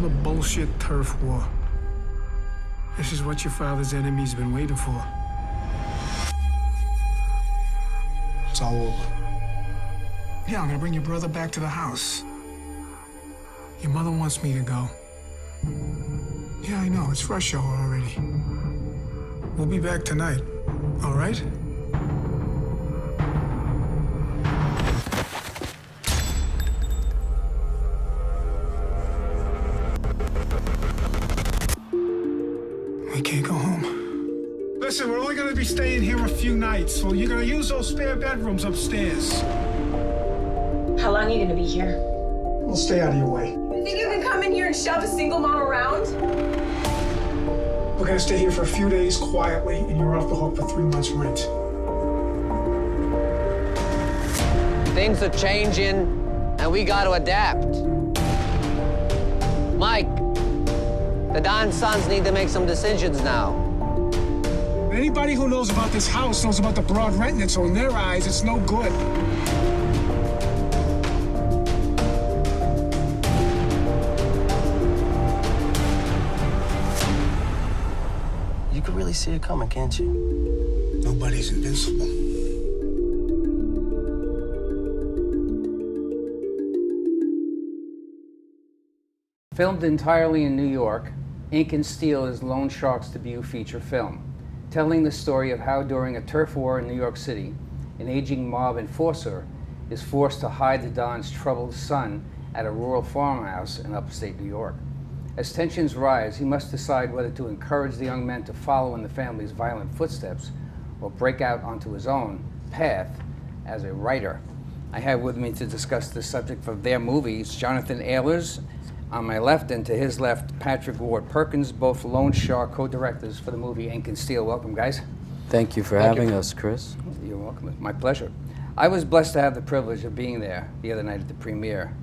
Another bullshit turf war. This is what your father's enemies have been waiting for. It's all over. Yeah, I'm gonna bring your brother back to the house. Your mother wants me to go. Yeah, I know, it's rush hour already. We'll be back tonight, all right? We can't go home. Listen, we're only gonna be staying here a few nights, so you're gonna use those spare bedrooms upstairs. How long are you gonna be here? We'll stay out of your way. You think you can come in here and shove a single mom around? We're gonna stay here for a few days quietly, and you're off the hook for 3 months' rent. Things are changing, and we got to adapt. Mike, the Don's sons need to make some decisions now. Anybody who knows about this house knows about the broad rent, and so in their eyes, it's no good. You can really see it coming, can't you? Nobody's invincible. Filmed entirely in New York, Ink and Steel is Loneshark's debut feature film, telling the story of how during a turf war in New York City, an aging mob enforcer is forced to hide the Don's troubled son at a rural farmhouse in upstate New York. As tensions rise, he must decide whether to encourage the young men to follow in the family's violent footsteps or break out onto his own path as a writer. I have with me to discuss the subject of their movies Jonathan Ehlers on my left, and to his left, Patrick Ward-Perkins, both Loneshark co-directors for the movie Ink and Steel. Welcome, guys. Thank you for having us, Chris. You're welcome. It's my pleasure. I was blessed to have the privilege of being there the other night at the premiere,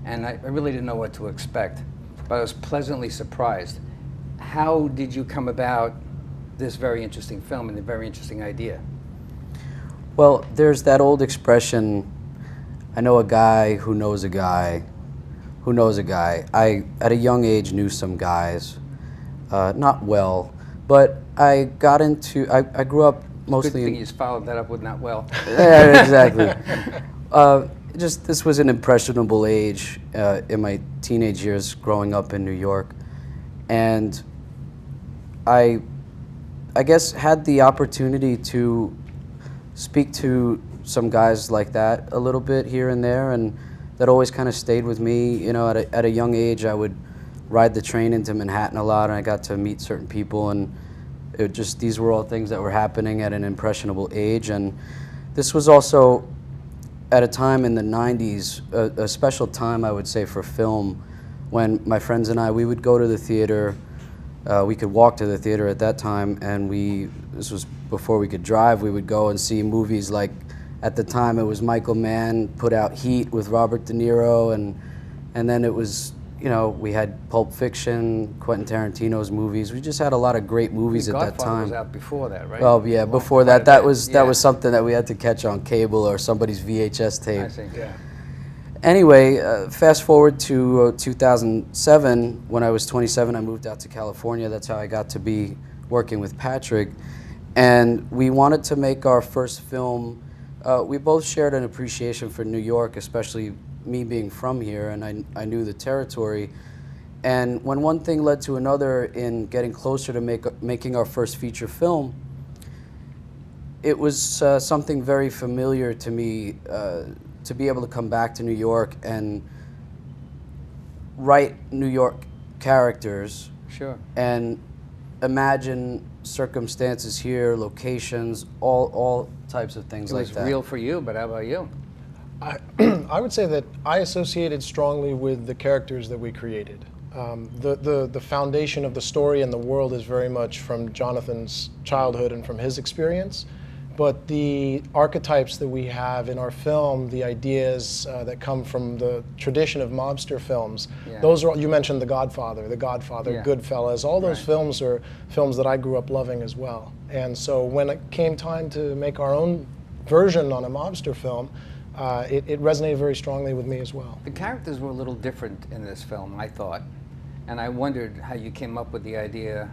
and I really didn't know what to expect, but I was pleasantly surprised. How did you come about this very interesting film and a very interesting idea? Well, there's that old expression, I know a guy who knows a guy who knows a guy. I, at a young age, knew some guys, not well, but I got into, I grew up mostly Good thing you just followed that up with not well. Yeah, exactly. Just, this was an impressionable age in my teenage years growing up in New York. And I guess had the opportunity to speak to some guys like that a little bit here and there, and that always kind of stayed with me. You know, at a young age, I would ride the train into Manhattan a lot, and I got to meet certain people, and it just, these were all things that were happening at an impressionable age. And this was also at a time in the 90s, a special time, I would say, for film, when my friends and I, we would go to the theater. We could walk to the theater at that time, and this was before we could drive. We would go and see movies like, at the time it was Michael Mann put out Heat with Robert De Niro, and then it was, you know, we had Pulp Fiction, Quentin Tarantino's movies. We just had a lot of great movies at that time. Godfather was out before that, right? Oh yeah, before that. That was something that we had to catch on cable or somebody's VHS tape. I think, yeah. Anyway, fast forward to 2007, when I was 27, I moved out to California. That's how I got to be working with Patrick. And we wanted to make our first film. We both shared an appreciation for New York, especially me being from here, and I knew the territory. And when one thing led to another in getting closer to making our first feature film, it was something very familiar to me to be able to come back to New York and write New York characters. Sure. And imagine circumstances here, locations, all types of things like that. It was real for you, but how about you? I would say that I associated strongly with the characters that we created. The foundation of the story and the world is very much from Jonathan's childhood and from his experience. But the archetypes that we have in our film, the ideas that come from the tradition of mobster films, those are, you mentioned The Godfather, Goodfellas, all those films are films that I grew up loving as well. And so when it came time to make our own version on a mobster film, it resonated very strongly with me as well. The characters were a little different in this film, I thought. And I wondered how you came up with the idea.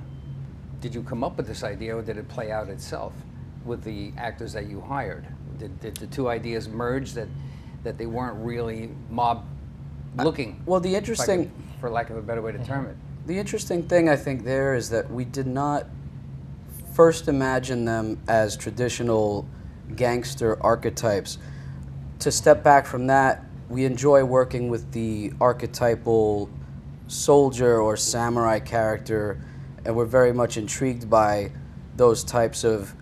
Did you come up with this idea, or did it play out itself with the actors that you hired? Did the two ideas merge that they weren't really mob looking? Well, the interesting, for lack of a better way to term it. the interesting thing I think there is that we did not first imagine them as traditional gangster archetypes. To step back from that, we enjoy working with the archetypal soldier or samurai character, and we're very much intrigued by those types of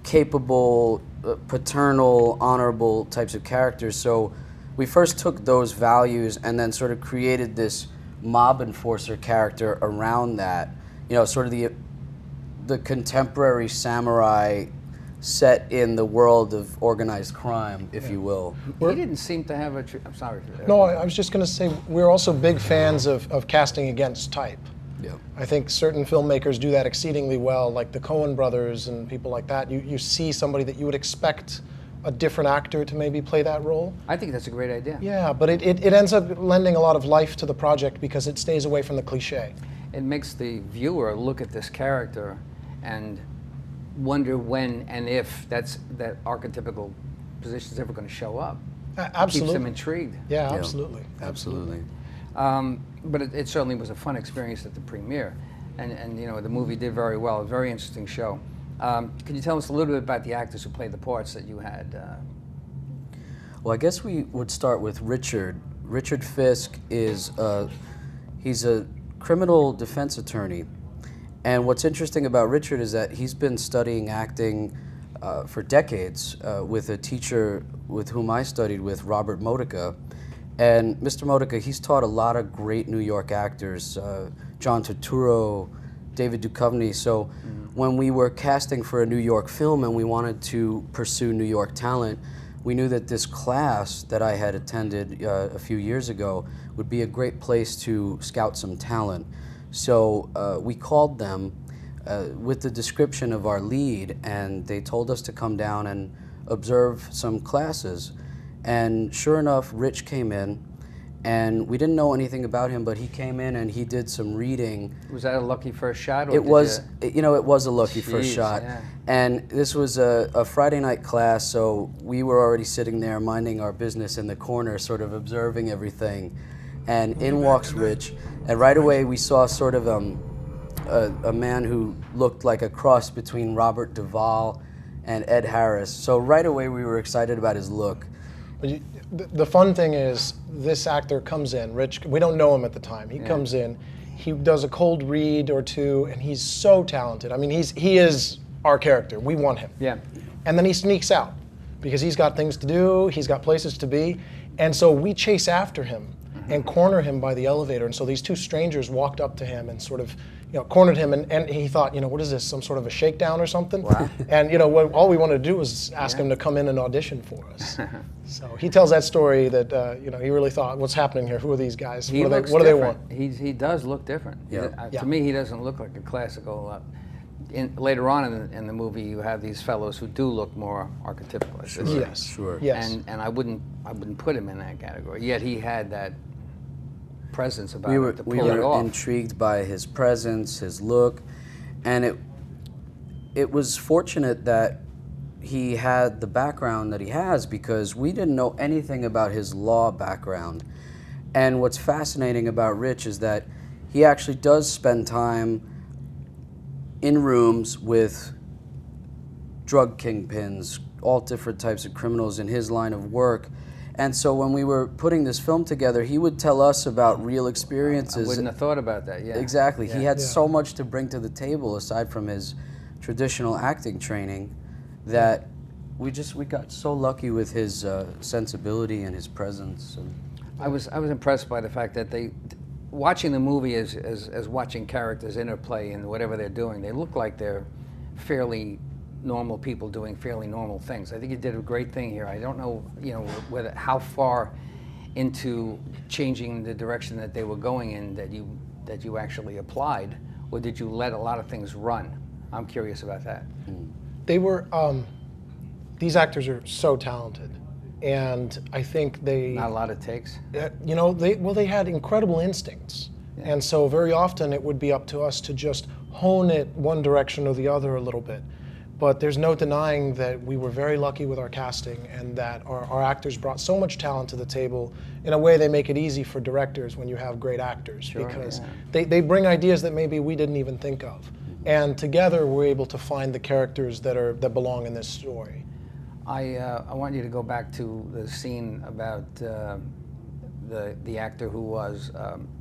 capable, paternal, honorable types of characters. So we first took those values and then sort of created this mob enforcer character around that. You know, sort of the contemporary samurai set in the world of organized crime, if you will. He didn't seem to have a... I'm sorry. No, I was just going to say, we're also big fans of casting against type. Yeah. I think certain filmmakers do that exceedingly well, like the Coen brothers and people like that. You see somebody that you would expect a different actor to maybe play that role. I think that's a great idea. Yeah, but it ends up lending a lot of life to the project because it stays away from the cliche. It makes the viewer look at this character and wonder when and if that archetypical position is ever going to show up. Absolutely. Keeps them intrigued. Yeah, Yeah. absolutely. Absolutely. But it certainly was a fun experience at the premiere, and you know, the movie did very well. A very interesting show. Can you tell us a little bit about the actors who played the parts that you had? Well, I guess we would start with Richard. Richard Fisk is he's a criminal defense attorney, and what's interesting about Richard is that he's been studying acting for decades with a teacher with whom I studied with, Robert Modica. And Mr. Modica, he's taught a lot of great New York actors, John Turturro, David Duchovny. So when we were casting for a New York film and we wanted to pursue New York talent, we knew that this class that I had attended a few years ago would be a great place to scout some talent. So we called them with the description of our lead, and they told us to come down and observe some classes. And sure enough, Rich came in, and we didn't know anything about him, but he came in and he did some reading. Was that a lucky first shot? Or It was, you know, it was a lucky first Jeez, shot. yeah. And this was a Friday night class, so we were already sitting there minding our business in the corner, sort of observing everything. And in walks Rich, and right away we saw sort of a man who looked like a cross between Robert Duvall and Ed Harris. So right away we were excited about his look. The fun thing is, this actor comes in, Rich, we don't know him at the time. He comes in, he does a cold read or two, and he's so talented. I mean, he is our character. We want him. Yeah. And then he sneaks out because he's got things to do, he's got places to be, and so we chase after him and corner him by the elevator. And so these two strangers walked up to him and sort of, you know, cornered him, and he thought, you know, what is this, some sort of a shakedown or something? Wow. And, you know, all we wanted to do was ask him to come in and audition for us. So he tells that story that, you know, he really thought, what's happening here? Who are these guys? He What looks do they different. want? He does look different. Yeah. To me, he doesn't look like a classical. Later on in the movie, you have these fellows who do look more archetypical. Sure. Yes. Sure. Yes. And I wouldn't put him in that category. Yet he had that presence about We him were, to we pull it were off. intrigued by his presence, his look, and it was fortunate that he had the background that he has, because we didn't know anything about his law background. And what's fascinating about Rich is that he actually does spend time in rooms with drug kingpins, all different types of criminals in his line of work. And so when we were putting this film together, he would tell us about real experiences. I wouldn't have thought about that. Yeah. Exactly. He had Yeah. so much to bring to the table aside from his traditional acting training that we got so lucky with his sensibility and his presence. And I was impressed by the fact that watching the movie as watching characters interplay in whatever they're doing. They look like they're fairly normal people doing fairly normal things. I think you did a great thing here. I don't know, you know, how far into changing the direction that they were going in that you actually applied, or did you let a lot of things run? I'm curious about that. They were, these actors are so talented. And I think they... Not a lot of takes. You know, they had incredible instincts. And so very often it would be up to us to just hone it one direction or the other a little bit. But there's no denying that we were very lucky with our casting, and that our actors brought so much talent to the table. In a way, they make it easy for directors when you have great actors, because they bring ideas that maybe we didn't even think of. And together we're able to find the characters that belong in this story. I want you to go back to the scene about the actor who was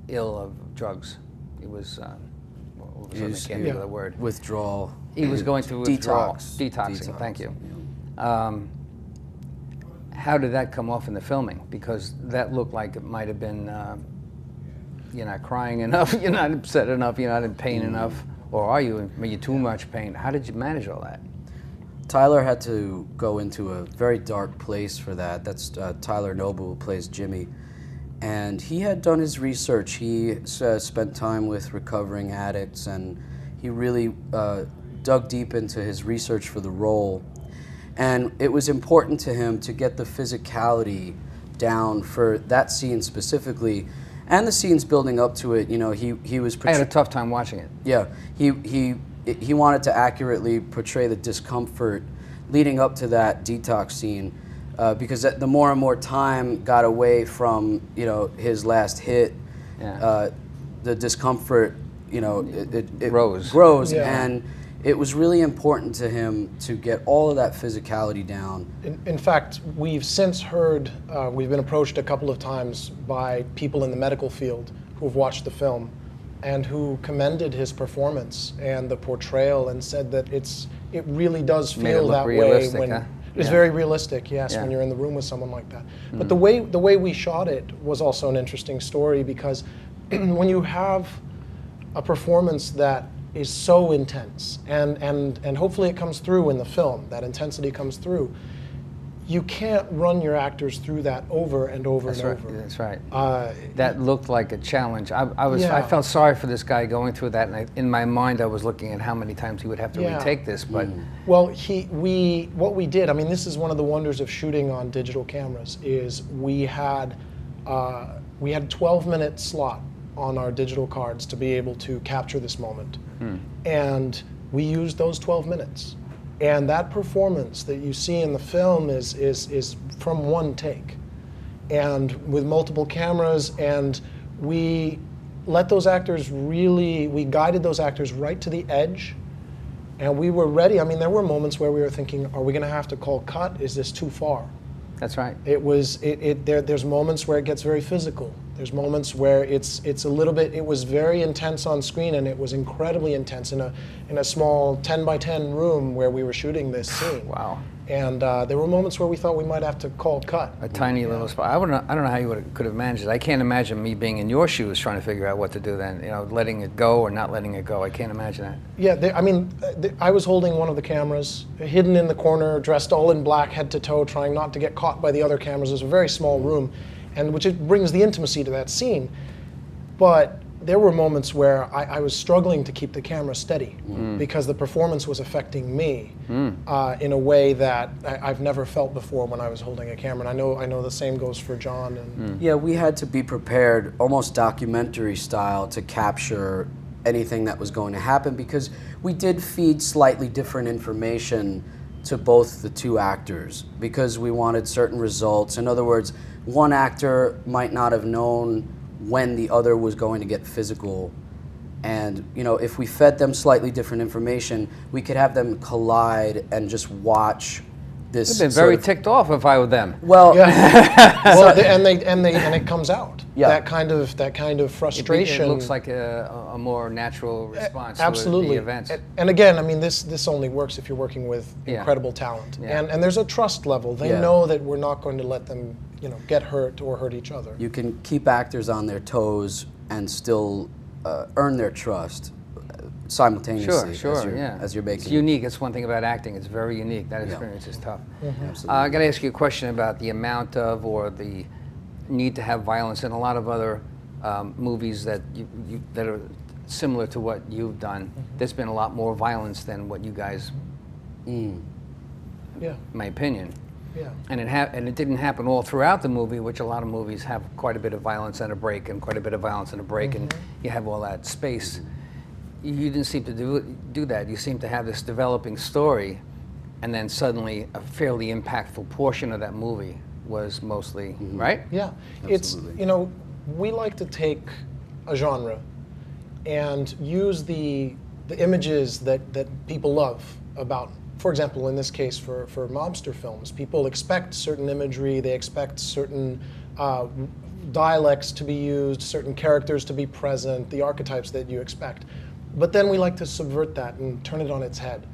ill of drugs. He was, I can't think of the word. Withdrawal. He was going through withdrawal. Detoxing. Detoxing, thank you. How did that come off in the filming? Because that looked like it might have been, you're not crying enough, you're not upset enough, you're not in pain enough, or are you in too much pain? How did you manage all that? Tyler had to go into a very dark place for that. That's Tyler Noble, who plays Jimmy. And he had done his research. He spent time with recovering addicts, and he really dug deep into his research for the role. And it was important to him to get the physicality down for that scene specifically, and the scenes building up to it. You know, he was. I had a tough time watching it. Yeah, he wanted to accurately portray the discomfort leading up to that detox scene, because the more and more time got away from, you know, his last hit, the discomfort, you know, it grows, and it was really important to him to get all of that physicality down. In fact, we've since heard, we've been approached a couple of times by people in the medical field who have watched the film and who commended his performance and the portrayal, and said that it really does feel that way when it's very realistic. Yes, when you're in the room with someone like that. But the way we shot it was also an interesting story, because when you have a performance that is so intense, and hopefully it comes through in the film, that intensity comes through, you can't run your actors through that over and over and over. That's right. That looked like a challenge. I felt sorry for this guy going through that, and in my mind I was looking at how many times he would have to retake this. But well, what we did, I mean, this is one of the wonders of shooting on digital cameras, is we had 12-minute slot on our digital cards to be able to capture this moment, and we used those 12 minutes. And that performance that you see in the film is from one take, and with multiple cameras, and we let those actors we guided those actors right to the edge, and we were ready. I mean, there were moments where we were thinking, are we going to have to call cut? Is this too far? That's right. There's moments where it gets very physical. There's moments where it's a little bit. It was very intense on screen, and it was incredibly intense in a small 10 by 10 room where we were shooting this scene. Wow. And there were moments where we thought we might have to call cut. A tiny little spot. I don't know how you could have managed it. I can't imagine me being in your shoes trying to figure out what to do then. You know, letting it go or not letting it go. I can't imagine that. Yeah, I was holding one of the cameras, hidden in the corner, dressed all in black, head to toe, trying not to get caught by the other cameras. It was a very small room, and which it brings the intimacy to that scene. But there were moments where I was struggling to keep the camera steady because the performance was affecting me in a way that I've never felt before when I was holding a camera. And I know the same goes for John. And yeah, we had to be prepared, almost documentary style, to capture anything that was going to happen, because we did feed slightly different information to both the two actors because we wanted certain results. In other words, one actor might not have known when the other was going to get physical, and you know, if we fed them slightly different information, we could have them collide and just watch this. I've been very ticked off if I were them. Well, well, and it comes out. Yeah. That kind of frustration. It looks like a more natural response Absolutely. to the events. And again, I mean, this only works if you're working with incredible talent, and there's a trust level. They know that we're not going to let them, you know, get hurt or hurt each other. You can keep actors on their toes and still earn their trust simultaneously. As you're making. It's unique. It's one thing about acting. It's very unique. That experience is tough. I got to ask you a question about the amount of, or the need to have violence in a lot of other movies that that are similar to what you've done. There's been a lot more violence than what you guys. My opinion. Yeah. And it didn't happen all throughout the movie, which a lot of movies have quite a bit of violence and a break, and quite a bit of violence and a break, and you have all that space. You didn't seem to do that. You seem to have this developing story, and then suddenly a fairly impactful portion of that movie was mostly, right? Yeah, Absolutely. it's, you know, we like to take a genre and use the images that people love about, for example, in this case for mobster films, people expect certain imagery, they expect certain dialects to be used, certain characters to be present, the archetypes that you expect. But then we like to subvert that and turn it on its head.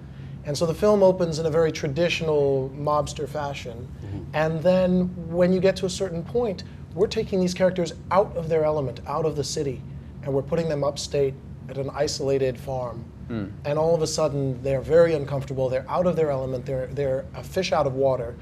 And so the film opens in a very traditional mobster fashion, and then when you get to a certain point, we're taking these characters out of their element, out of the city, and we're putting them upstate at an isolated farm. And all of a sudden, they're very uncomfortable, they're out of their element, they're a fish out of water,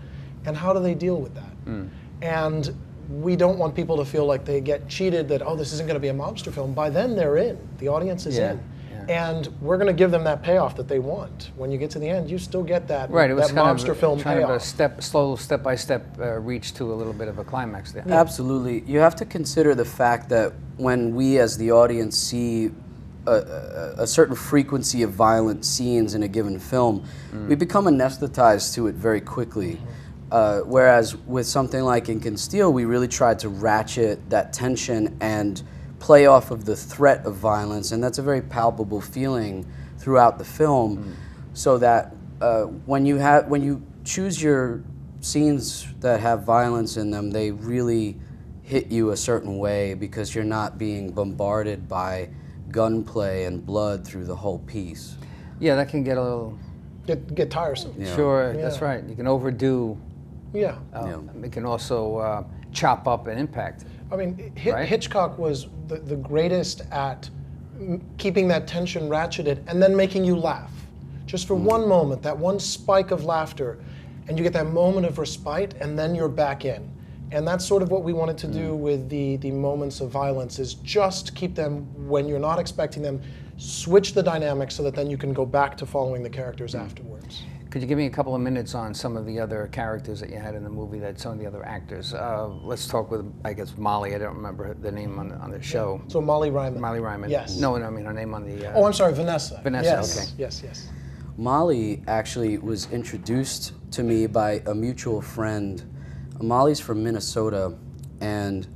and how do they deal with that? And we don't want people to feel like they get cheated, that, oh, this isn't going to be a mobster film. By then, they're in. The audience is in. And we're going to give them that payoff that they want. When you get to the end, you still get that, Right, it was that kind mobster of film kind payoff. of a slow step-by-step reach to a little bit of a climax there. Absolutely. You have to consider the fact that when we as the audience see a certain frequency of violent scenes in a given film, we become anesthetized to it very quickly. Whereas with something like Ink and Steel, we really tried to ratchet that tension and play off of the threat of violence, and that's a very palpable feeling throughout the film. So that when you choose your scenes that have violence in them, they really hit you a certain way because you're not being bombarded by gunplay and blood through the whole piece. Yeah, that can get a little... Get tiresome. Yeah. Sure, Yeah. that's right. You can overdo. Yeah. It can also chop up an impact. I mean, Right? Hitchcock was the greatest at keeping that tension ratcheted and then making you laugh. Just for one moment, that one spike of laughter, and you get that moment of respite, and then you're back in. And that's sort of what we wanted to do with the moments of violence, is just keep them when you're not expecting them, switch the dynamics so that then you can go back to following the characters afterwards. Could you give me a couple of minutes on some of the other characters that you had in the movie, that some of the other actors? Let's talk with, I guess, Molly. I don't remember the name on the show. So Molly Ryman. Molly Ryman. Yes. No, I mean her name on the... Oh, I'm sorry, Vanessa. Vanessa, Yes. okay. Yes. Molly actually was introduced to me by a mutual friend. Molly's from Minnesota, and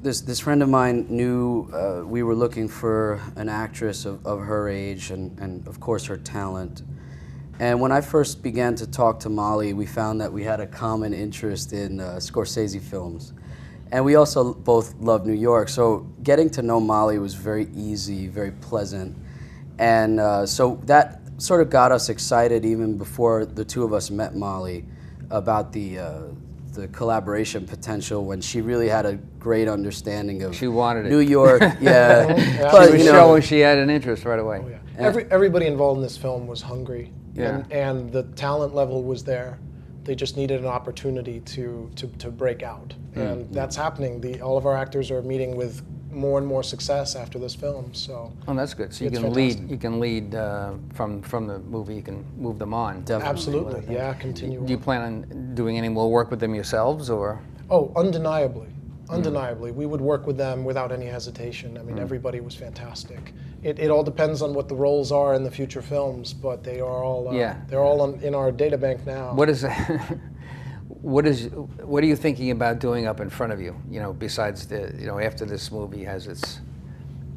this friend of mine knew we were looking for an actress of her age and of course her talent. And when I first began to talk to Molly, we found that we had a common interest in Scorsese films. And we also both love New York, so getting to know Molly was very easy, very pleasant. And so that sort of got us excited even before the two of us met Molly about the collaboration potential, when she really had a great understanding of She wanted it. New York. Yeah. Yeah. But, She was you know, showing she had an interest right away. Oh, yeah. Everybody involved in this film was hungry, Yeah. and the talent level was there. They just needed an opportunity to break out, and that's happening. All of our actors are meeting with more and more success after this film. So Oh, that's good. So you It's can fantastic. lead from the movie. You can move them on. Definitely. absolutely, yeah, continue. Do you on. plan on doing any more work with them yourselves, or? Oh, undeniably. We would work with them without any hesitation. I mean, everybody was fantastic. It all depends on what the roles are in the future films, but they are all they're all in our data bank now. What is what are you thinking about doing up in front of you? You know, besides after this movie has its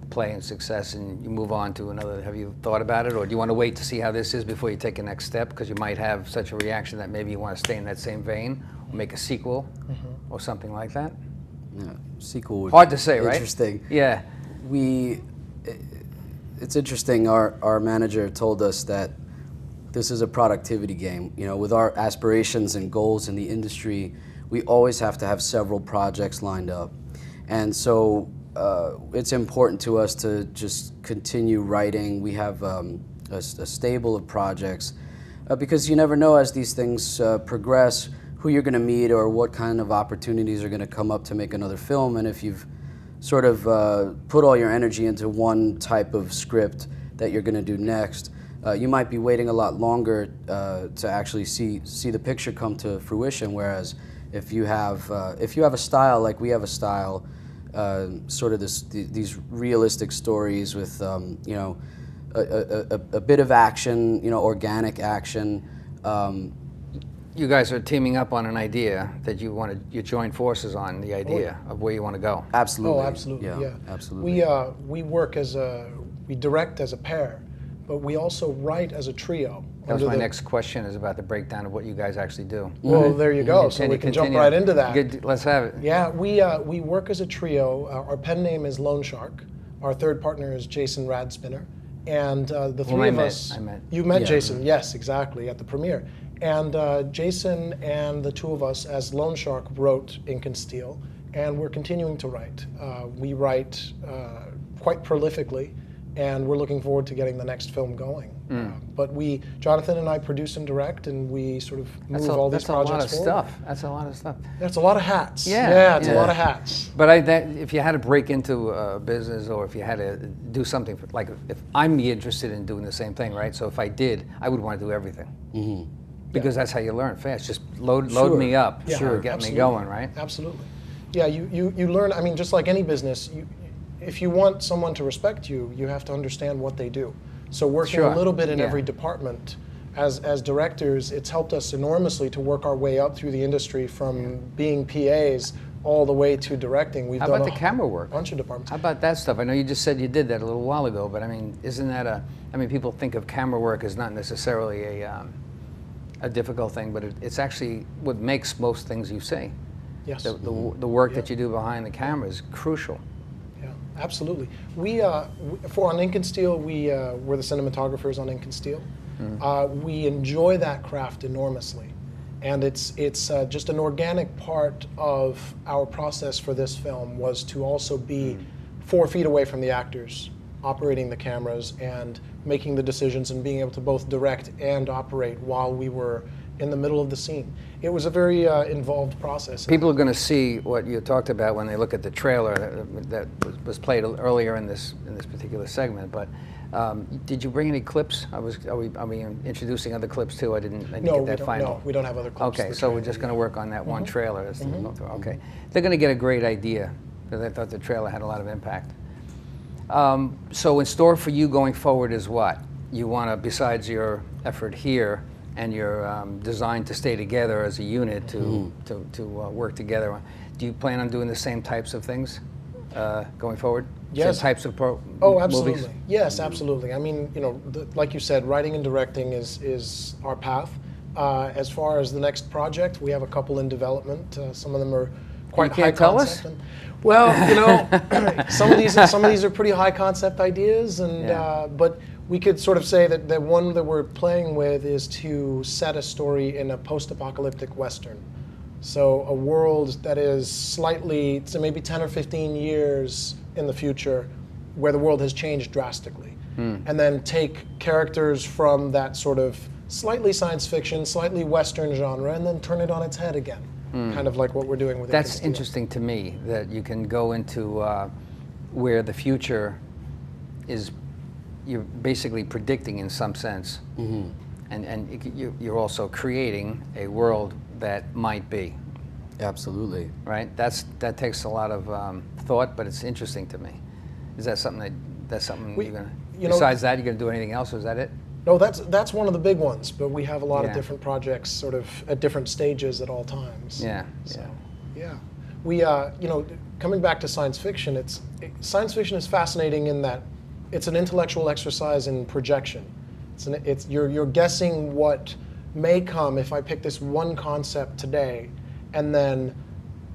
play and success, and you move on to another. Have you thought about it, or do you want to wait to see how this is before you take a next step? Because you might have such a reaction that maybe you want to stay in that same vein, or make a sequel, or something like that. Yeah, sequel would Hard be to say, right? Interesting. Yeah. It's interesting. Our manager told us that this is a productivity game. You know, with our aspirations and goals in the industry, we always have to have several projects lined up, and so it's important to us to just continue writing. We have a stable of projects because you never know as these things progress who you're going to meet or what kind of opportunities are going to come up to make another film. And if you've sort of put all your energy into one type of script that you're going to do next, you might be waiting a lot longer to actually see the picture come to fruition. Whereas if you have a style like we have a style, sort of these realistic stories with you know, a bit of action, you know, organic action. You guys are teaming up on an idea that you join forces on the idea of where you want to go. Absolutely. Oh, absolutely. Yeah, absolutely. We work we direct as a pair, but we also write as a trio. That was my next question, is about the breakdown of what you guys actually do. Well, there you go. So we can jump right into that. Good, let's have it. Yeah, we work as a trio. Our pen name is Loneshark. Our third partner is Jason Radspinner, and the three of us. I met. You met Jason, yes, exactly, at the premiere. And Jason and the two of us, as Loneshark, wrote Ink and Steel, and we're continuing to write. We write quite prolifically, and we're looking forward to getting the next film going. But Jonathan and I produce and direct, and we sort of move all these projects forward. That's a lot of stuff. That's a lot of hats. Yeah, it's a lot of hats. But if you had to break into a business, or if you had to do something, like if I'm interested in doing the same thing, right? So if I did, I would want to do everything. Mm-hmm. Because that's how you learn fast. Just load me up, get me going, right? Absolutely. Yeah, you learn. I mean, just like any business, if you want someone to respect you, you have to understand what they do. So working a little bit in every department, as directors, it's helped us enormously to work our way up through the industry from being PAs all the way to directing. How about the camera work? Bunch of departments. How about that stuff? I know you just said you did that a little while ago, but I mean, isn't that people think of camera work as not necessarily a difficult thing, but it's actually what makes most things you see. Yes. The work that you do behind the camera is crucial. Yeah, absolutely. On Ink and Steel, we're the cinematographers on Ink and Steel. We enjoy that craft enormously, and it's just an organic part of our process for this film was to also be 4 feet away from the actors, operating the cameras and making the decisions and being able to both direct and operate while we were in the middle of the scene. It was a very involved process. People are going to see what you talked about when they look at the trailer that was played earlier in this particular segment. But did you bring any clips? Are we introducing other clips too? I didn't get that final. No, we don't have other clips. Okay, so we're just going to work on that one trailer. Okay, they're going to get a great idea, because I thought the trailer had a lot of impact. So in store for you going forward is what? You want to, besides your effort here and your design to stay together as a unit to work together, do you plan on doing the same types of things going forward? Yes. Same types of absolutely. movies? Yes, absolutely. I mean, like you said, writing and directing is our path. As far as the next project, we have a couple in development. Some of them are quite high concept. Well, some of these are pretty high concept ideas, and but we could sort of say that the one that we're playing with is to set a story in a post-apocalyptic Western. So a world that is slightly, so maybe 10 or 15 years in the future, where the world has changed drastically, and then take characters from that sort of slightly science fiction, slightly Western genre, and then turn it on its head again. Kind of like what we're doing with That's interesting to me, that you can go into where the future is, you're basically predicting in some sense, and you're also creating a world that might be. Absolutely. Right? That takes a lot of thought, but it's interesting to me. Is that something you're gonna, besides that, you're gonna do anything else, or is that it? No, that's one of the big ones, but we have a lot of different projects sort of at different stages at all times. We, coming back to science fiction, science fiction is fascinating in that it's an intellectual exercise in projection. You're guessing what may come if I pick this one concept today, and then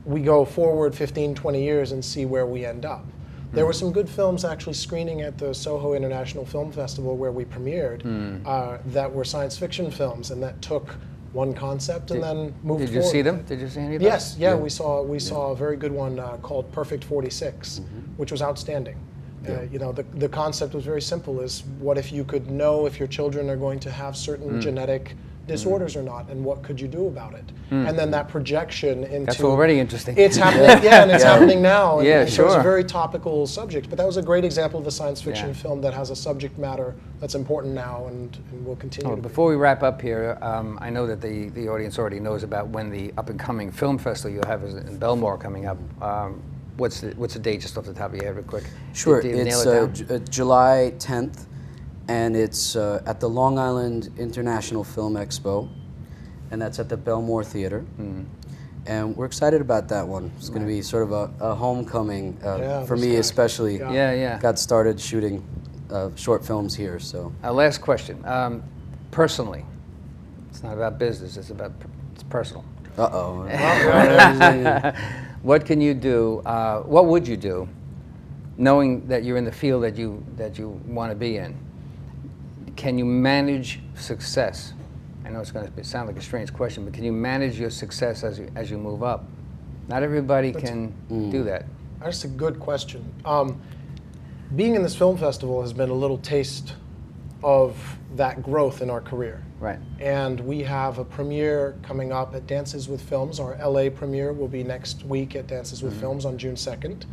we go forward 15, 20 years and see where we end up. There were some good films actually screening at the Soho International Film Festival where we premiered that were science fiction films, and that took one concept and then moved forward. Did you see them? Did you see any of them? Yes, we saw a very good one called Perfect 46, which was outstanding. The concept was very simple: is what if you could know if your children are going to have certain genetic disorders or not, and what could you do about it? And then that projection into... That's already interesting. It's happening, yeah, and it's happening now. And, Yeah, and so it's a sure. very topical subject. But that was a great example of a science fiction Yeah. film that has a subject matter that's important now and will continue to be. Before we wrap up here, I know that the audience already knows about when the up-and-coming film festival you'll have is in Belmore coming up. What's the date, just off the top of your head, real quick? Sure, Did you nail it's it down? July 10th, and it's at the Long Island International Film Expo, and that's at the Belmore Theater. And we're excited about that one. It's going to be sort of a homecoming for me, especially. Yeah. Got started shooting short films here, so. Last question. Personally, it's not about business, it's personal. Uh-oh. What can you do, what would you do, knowing that you're in the field that you want to be in? Can you manage success? I know it's going to sound like a strange question, but can you manage your success as you move up? Not everybody can do that. That's a good question. Being in this film festival has been a little taste of that growth in our career. Right. And we have a premiere coming up at Dances with Films. Our LA premiere will be next week at Dances with Films on June 2nd.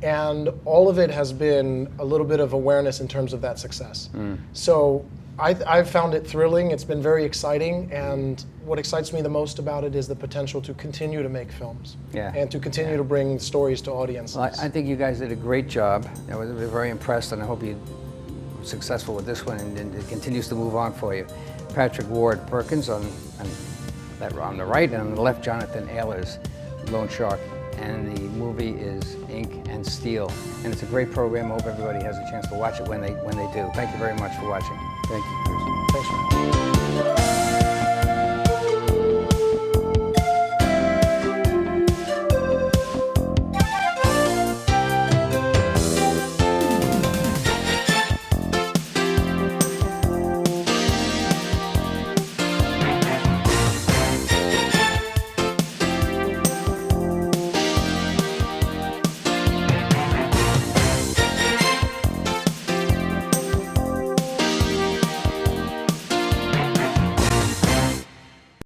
And all of it has been a little bit of awareness in terms of that success. So I've found it thrilling. It's been very exciting. And what excites me the most about it is the potential to continue to make films. And to continue to bring stories to audiences. Well, I think you guys did a great job. I was very impressed, and I hope you're successful with this one, and it continues to move on for you. Patrick Ward-Perkins on the right, and on the left, Jonathan Ehlers, Loneshark. And the movie is Ink and Steel. And it's a great program. I hope everybody has a chance to watch it when they do. Thank you very much for watching. Thank you, Chris. Thanks for having me.